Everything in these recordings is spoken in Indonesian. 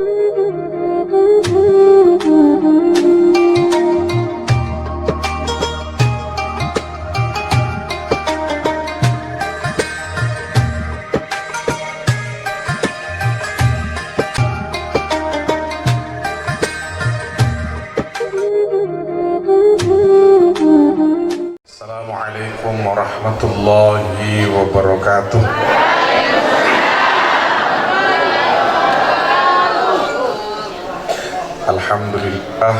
Assalamualaikum warahmatullahi wabarakatuh. Alhamdulillah,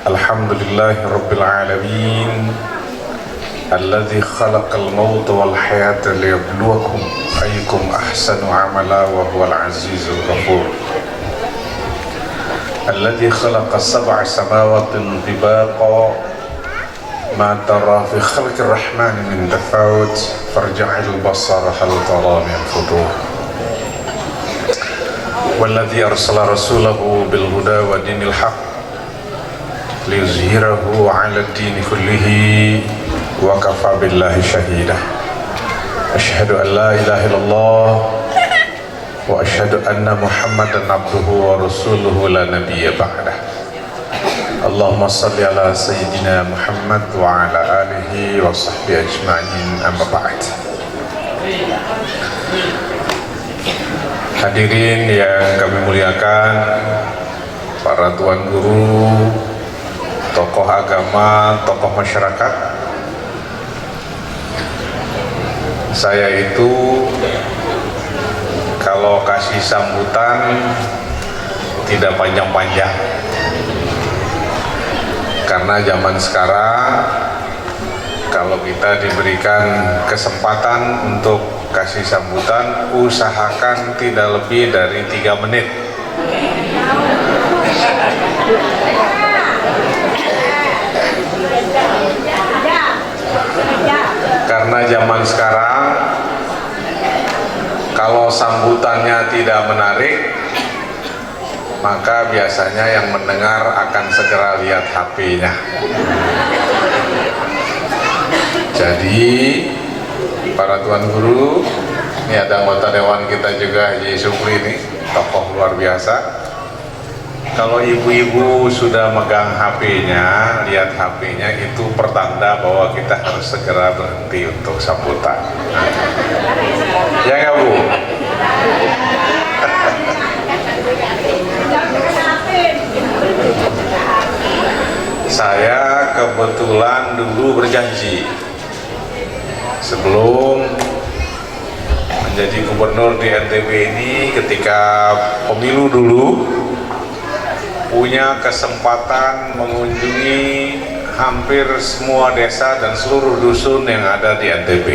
alhamdulillahi rabbil alamin, alladzi khalaqal mauta wal hayata liyabluwakum ayyukum ahsanu amala wa huwal azizul ghafur. Alladzi khalaqa sab'a samawatin tibaqa ما ترى في خلق الرحمن من تفاوت فارجع البصر هل ترى من فطور. والذي أرسل رسوله بالهدى ودين الحق ليظهره على الدين كله وكفى بالله شهيدا. أشهد أن لا إله إلا الله وأشهد أن محمدا عبده ورسوله لا نبي بعده. Allahumma salli ala Sayyidina Muhammad wa ala alihi wa sahbihi ajma'in, amma ba'd. Hadirin yang kami muliakan, para tuan guru, tokoh agama, tokoh masyarakat, saya itu kalau kasih sambutan tidak panjang-panjang, karena zaman sekarang kalau kita diberikan kesempatan untuk kasih sambutan, usahakan tidak lebih dari 3 menit. Karena zaman sekarang kalau sambutannya tidak menarik, maka biasanya yang mendengar akan segera lihat HP-nya. Jadi para tuan guru, ini ada anggota dewan kita juga, Haji Supri, ini tokoh luar biasa. Kalau ibu-ibu sudah megang HP-nya, lihat HP-nya, itu pertanda bahwa kita harus segera berhenti untuk sambutan. Ya nggak, Bu? Saya kebetulan dulu berjanji sebelum menjadi gubernur di NTB ini, ketika pemilu dulu, punya kesempatan mengunjungi hampir semua desa dan seluruh dusun yang ada di NTB.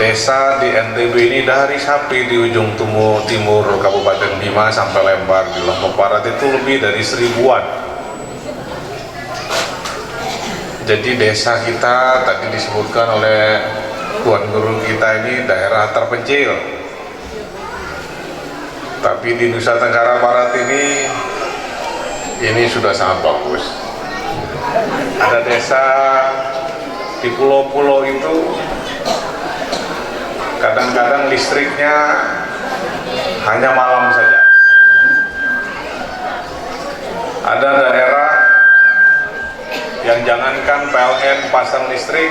Desa di NTB ini dari Sapi di ujung timur Kabupaten Bima sampai Lembar di Lombok Barat itu lebih dari 1000-an. Jadi desa kita tadi disebutkan oleh tuan guru kita ini daerah terpencil. Tapi di Nusa Tenggara Barat ini sudah sangat bagus. Ada desa di pulau-pulau itu kadang-kadang listriknya hanya malam saja. Ada daerah yang jangankan PLN pasang listrik,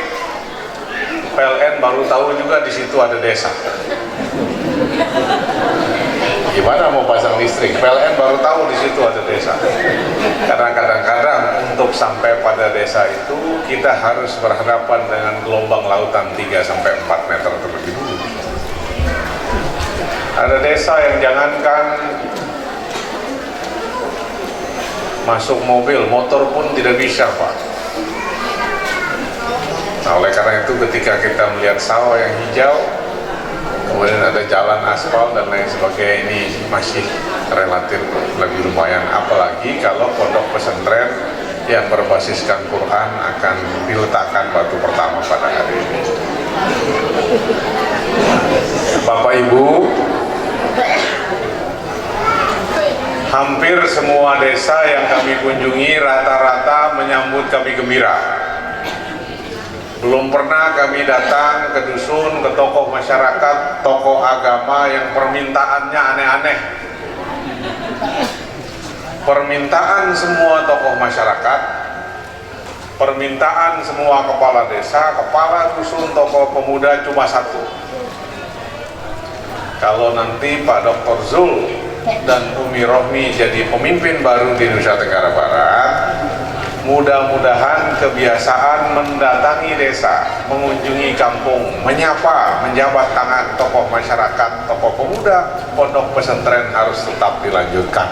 PLN baru tahu juga di situ ada desa. Gimana mau pasang listrik? PLN baru tahu di situ ada desa. Karena kadang-kadang untuk sampai pada desa itu kita harus berhadapan dengan gelombang lautan 3-4 meter terlebih dulu. Ada desa yang jangankan masuk mobil, motor pun tidak bisa, Pak. Nah, oleh karena itu ketika kita melihat sawah yang hijau, kemudian ada jalan aspal dan lain sebagainya, ini masih relatif lebih lumayan. Apalagi kalau pondok pesantren yang berbasiskan Quran akan diletakkan batu pertama pada hari ini. Bapak Ibu, hampir semua desa yang kami kunjungi rata-rata menyambut kami gembira. Belum pernah kami datang ke dusun, ke tokoh masyarakat, tokoh agama yang permintaannya aneh-aneh. Permintaan semua tokoh masyarakat, permintaan semua kepala desa, kepala dusun, tokoh pemuda cuma satu. Kalau nanti Pak Dr. Zul dan Umi Rohmi jadi pemimpin baru di Nusa Tenggara Barat, mudah-mudahan kebiasaan mendatangi desa, mengunjungi kampung, menyapa, menjabat tangan tokoh masyarakat, tokoh pemuda, pondok pesantren harus tetap dilanjutkan.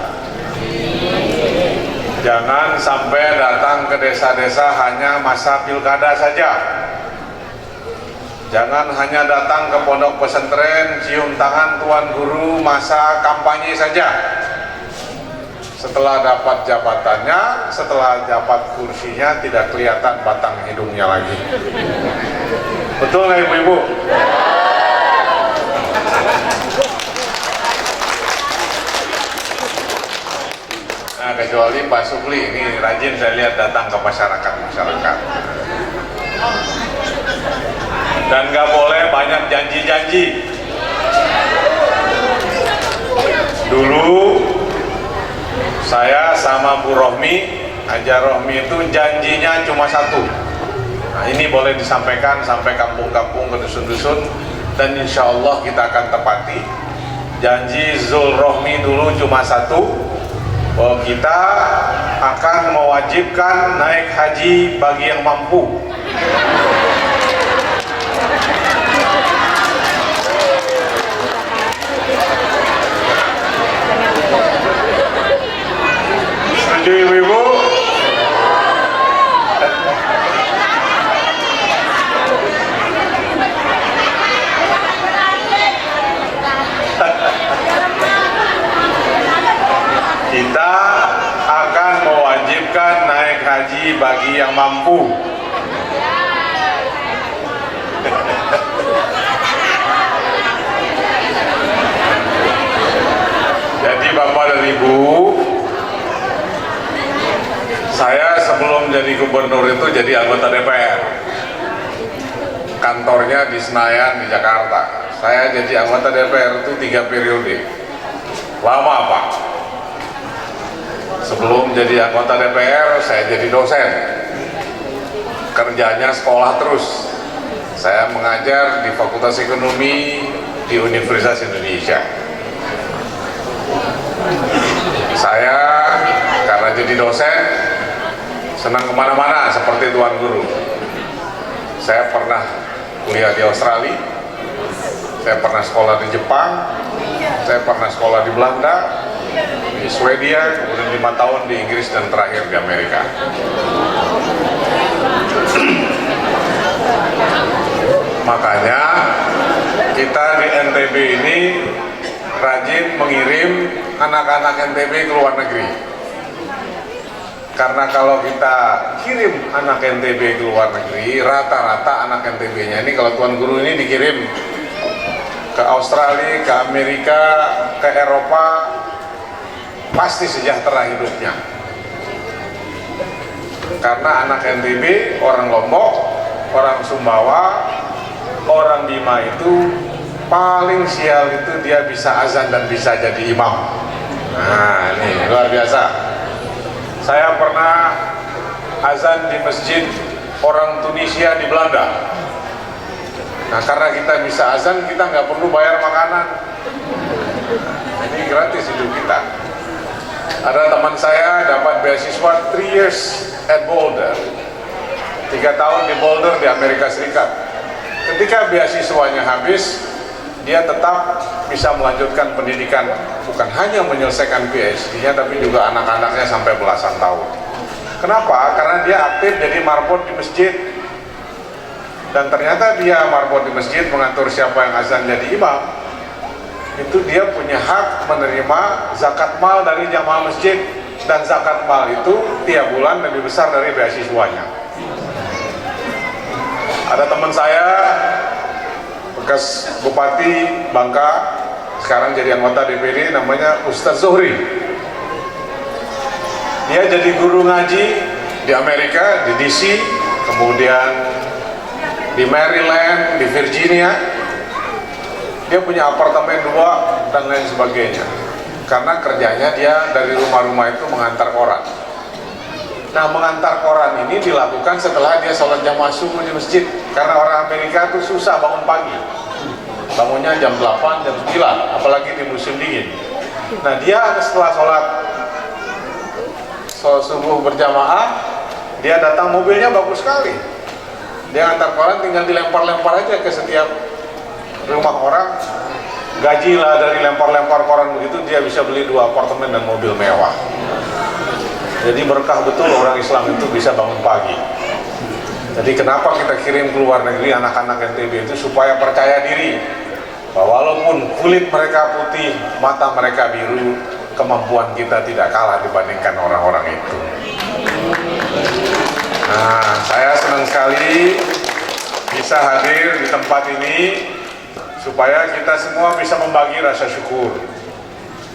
Jangan sampai datang ke desa-desa hanya masa pilkada saja. Jangan hanya datang ke pondok pesantren, cium tangan tuan guru masa kampanye saja. Setelah dapat jabatannya, setelah dapat kursinya, tidak kelihatan batang hidungnya lagi. Betul nggak ibu-ibu? Nah, kecuali Pak Supli, ini rajin saya lihat datang ke masyarakat. Dan nggak boleh banyak janji-janji. Dulu saya sama Bu Rohmi, Haja Rohmi itu janjinya cuma satu. Nah, ini boleh disampaikan sampai kampung-kampung ke dusun-dusun, dan insya Allah kita akan tepati. Janji Zul Rohmi dulu cuma satu, bahwa kita akan mewajibkan naik haji bagi yang mampu. Setuju ibu-ibu? Kita akan mewajibkan naik haji bagi yang mampu. Jadi Bapak dan Ibu, saya sebelum jadi gubernur itu jadi anggota DPR. Kantornya di Senayan di Jakarta. Saya jadi anggota DPR itu 3 periode. Lama Pak. Sebelum jadi anggota DPR, saya jadi dosen. Kerjanya sekolah terus. Saya mengajar di Fakultas Ekonomi di Universitas Indonesia. Saya karena jadi dosen, senang kemana-mana seperti tuan guru. Saya pernah kuliah di Australia, saya pernah sekolah di Jepang, saya pernah sekolah di Belanda, di Swedia, kemudian 5 tahun di Inggris, dan terakhir di Amerika. Makanya kita di NTB ini rajin mengirim anak-anak NTB ke luar negeri. Karena kalau kita kirim anak NTB ke luar negeri, rata-rata anak NTB-nya ini, kalau tuan guru ini dikirim ke Australia, ke Amerika, ke Eropa, pasti sejahtera hidupnya. Karena anak NTB, orang Lombok, orang Sumbawa, orang Bima itu paling sial itu dia bisa azan dan bisa jadi imam. Nah, ini luar biasa. Saya pernah azan di masjid orang Tunisia di Belanda. Nah, karena kita bisa azan, kita nggak perlu bayar makanan. Ini gratis hidup kita. Ada teman saya dapat beasiswa 3 years at Boulder, 3 tahun di Boulder di Amerika Serikat. Ketika beasiswanya habis, dia tetap bisa melanjutkan pendidikan, bukan hanya menyelesaikan PhD-nya, tapi juga anak-anaknya sampai belasan tahun. Kenapa? Karena dia aktif jadi marbot di masjid, dan ternyata dia marbot di masjid mengatur siapa yang azan jadi imam. Itu dia punya hak menerima zakat mal dari jamaah masjid, dan zakat mal itu tiap bulan lebih besar dari beasiswanya. Ada teman saya bekas Bupati Bangka, sekarang jadi anggota DPD, namanya Ustadz Zuhri. Dia jadi guru ngaji di Amerika, di DC, kemudian di Maryland, di Virginia. Dia punya apartemen 2 dan lain sebagainya. Karena kerjanya dia dari rumah-rumah itu mengantar koran. Nah, mengantar koran ini dilakukan setelah dia sholat jamaah subuh di masjid. Karena orang Amerika itu susah bangun pagi. Bangunnya jam 8, jam 9, apalagi di musim dingin. Nah, dia setelah sholat subuh berjamaah, dia datang, mobilnya bagus sekali. Dia antar koran tinggal dilempar-lempar aja ke setiap rumah orang. Gaji lah dari lempar-lempar koran begitu, dia bisa beli 2 apartemen dan mobil mewah. Jadi berkah betul orang Islam itu bisa bangun pagi. Jadi kenapa kita kirim ke luar negeri anak-anak NTB itu supaya percaya diri bahwa walaupun kulit mereka putih, mata mereka biru, kemampuan kita tidak kalah dibandingkan orang-orang itu. Nah, saya senang sekali bisa hadir di tempat ini supaya kita semua bisa membagi rasa syukur.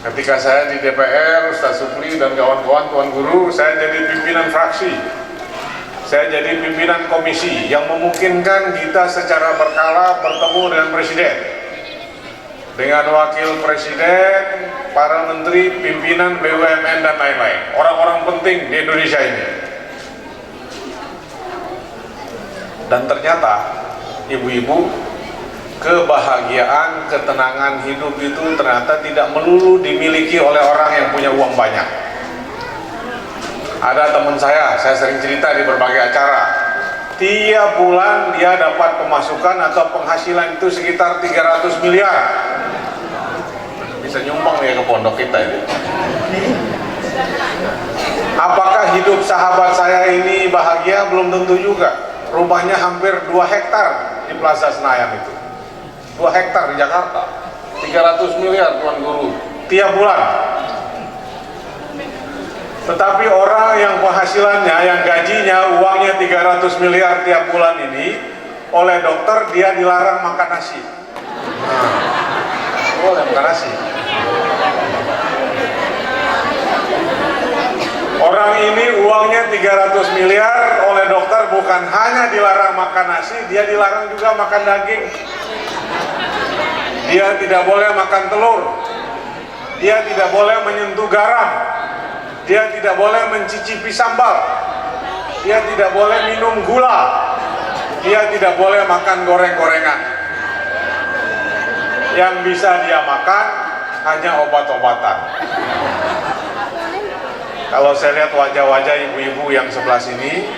Ketika saya di DPR, Ustaz Supri dan kawan-kawan, Tuan Guru, saya jadi pimpinan fraksi. Saya jadi pimpinan komisi yang memungkinkan kita secara berkala bertemu dengan Presiden, dengan Wakil Presiden, para menteri, pimpinan BUMN dan lain-lain. Orang-orang penting di Indonesia ini. Dan ternyata, ibu-ibu, kebahagiaan, ketenangan hidup itu ternyata tidak melulu dimiliki oleh orang yang punya uang banyak. Ada teman saya sering cerita di berbagai acara, tiap bulan dia dapat pemasukan atau penghasilan itu sekitar 300 miliar. Bisa nyumbang ya ke pondok kita ini. Apakah hidup sahabat saya ini bahagia? Belum tentu juga. Rumahnya hampir 2 hektar di Plaza Senayan itu. 2 hektar di Jakarta, 300 miliar Tuan Guru tiap bulan. Tetapi orang yang penghasilannya, yang gajinya, uangnya 300 miliar tiap bulan ini, oleh dokter dia dilarang makan nasi. Boleh makan nasi. Orang ini uangnya 300 miliar, oleh dokter bukan hanya dilarang makan nasi, dia dilarang juga makan daging. Dia tidak boleh makan telur, dia tidak boleh menyentuh garam, dia tidak boleh mencicipi sambal, dia tidak boleh minum gula, dia tidak boleh makan goreng-gorengan. Yang bisa dia makan hanya obat-obatan. Kalau saya lihat wajah-wajah ibu-ibu yang sebelah sini,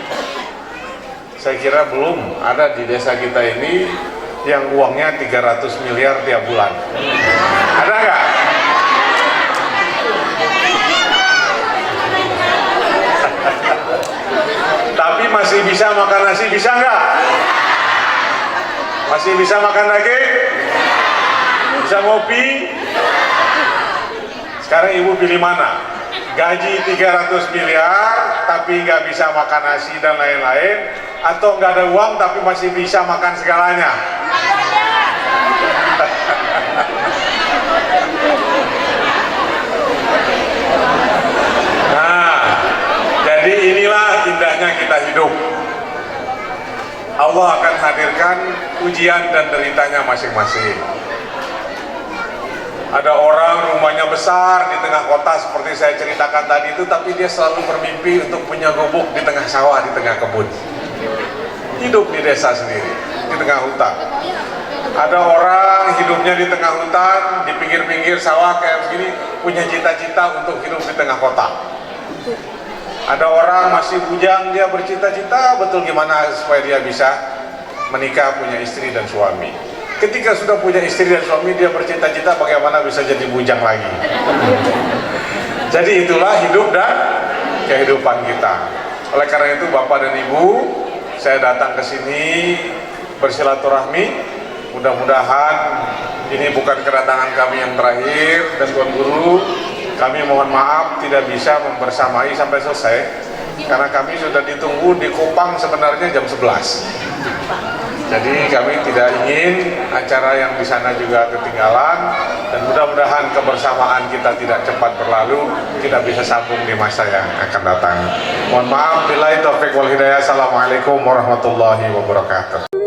saya kira belum ada di desa kita ini yang uangnya 300 miliar tiap bulan. Ada nggak? Tapi masih bisa makan nasi, bisa nggak? Masih bisa makan daging? Bisa ngopi? Sekarang ibu pilih mana? Gaji 300 miliar tapi nggak bisa makan nasi dan lain-lain, atau nggak ada uang tapi masih bisa makan segalanya? Nah, jadi inilah indahnya kita hidup. Allah akan hadirkan ujian dan deritanya masing-masing. Ada orang rumahnya besar di tengah kota seperti saya ceritakan tadi itu, tapi dia selalu bermimpi untuk punya gubuk di tengah sawah, di tengah kebun. Hidup di desa sendiri, di tengah hutan. Ada orang hidupnya di tengah hutan, di pinggir-pinggir sawah kayak begini, punya cita-cita untuk hidup di tengah kota. Ada orang masih bujang, dia bercita-cita betul gimana supaya dia bisa menikah, punya istri dan suami. Ketika sudah punya istri dan suami, dia bercita-cita bagaimana bisa jadi bujang lagi. Jadi itulah hidup dan kehidupan kita. Oleh karena itu Bapak dan Ibu, saya datang ke sini bersilaturahmi. Mudah-mudahan ini bukan kedatangan kami yang terakhir, dan Tuan Guru, kami mohon maaf tidak bisa membersamai sampai selesai karena kami sudah ditunggu di Kupang sebenarnya jam 11. Jadi kami tidak ingin acara yang di sana juga ketinggalan, dan mudah-mudahan kebersamaan kita tidak cepat berlalu, kita bisa sambung di masa yang akan datang. Mohon maaf, billahi taufiq wal hidayah. Assalamualaikum warahmatullahi wabarakatuh.